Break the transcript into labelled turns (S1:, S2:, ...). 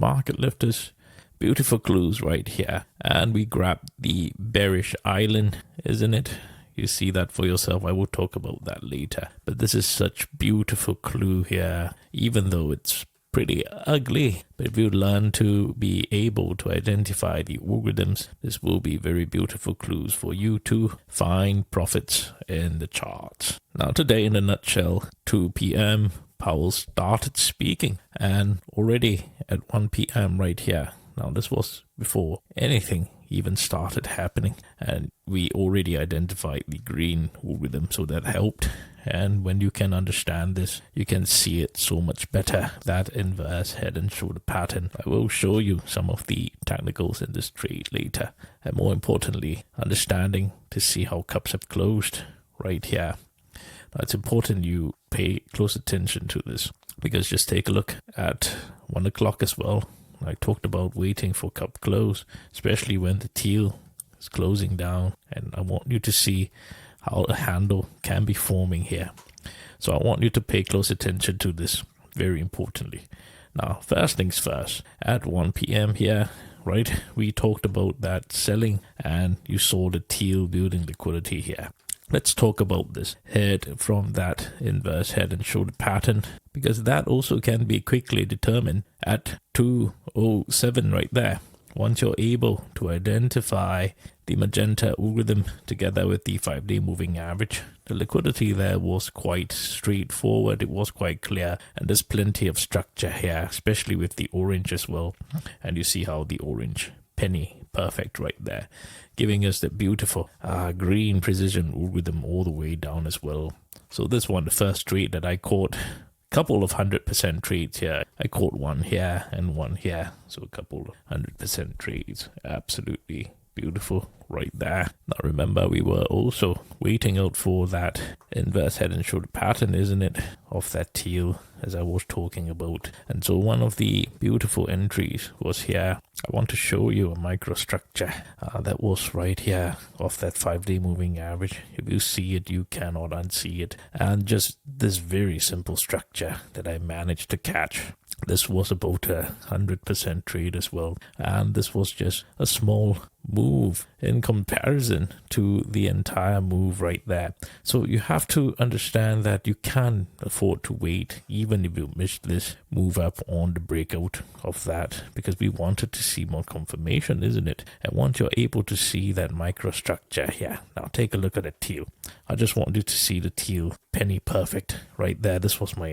S1: market lifters, beautiful clues right here. And we grab the bearish island, isn't it? You see that for yourself. I will talk about that later. But this is such beautiful clue here, even though it's pretty ugly. But if you learn to be able to identify the algorithms, this will be very beautiful clues for you to find profits in the charts. Now today, in a nutshell, 2 p.m. Powell started speaking, and already at 1 p.m. right here. Now this was before anything even started happening, and we already identified the green algorithm, so that helped. And when you can understand this, you can see it so much better, that inverse head and shoulder pattern. I will show you some of the technicals in this trade later, and more importantly, understanding to see how cups have closed right here. Now it's important you pay close attention to this, because just take a look at 1 o'clock as well. I talked about waiting for cup close, especially when the teal is closing down, and I want you to see how a handle can be forming here. So I want you to pay close attention to this, very importantly. Now, first things first, at 1 p.m. here, right, we talked about that selling, and you saw the teal building liquidity here. Let's talk about this head from that inverse head and shoulder pattern, because that also can be quickly determined at 207 right there. Once you're able to identify the magenta algorithm together with the 5-day moving average, the liquidity there was quite straightforward. It was quite clear, and there's plenty of structure here, especially with the orange as well. And you see how the orange penny perfect right there, giving us the beautiful green precision algorithm all the way down as well. So this one, the first trade that I caught, couple of 100% trades here. I caught one here and one here, so a couple of 100% trades. Absolutely beautiful right there. Now remember, we were also waiting out for that inverse head and shoulder pattern, isn't it, of that teal, as I was talking about. And so one of the beautiful entries was here. I want to show you a microstructure that was right here of that 5-day moving average. If you see it, you cannot unsee it. And just this very simple structure that I managed to catch. This was about 100% trade as well, and this was just a small move in comparison to the entire move right there. So you have to understand that you can afford to wait even if you miss this move up on the breakout of that, because we wanted to see more confirmation, isn't it? And once you're able to see that microstructure here, now take a look at the teal. I just want you to see the teal penny perfect right there. This was my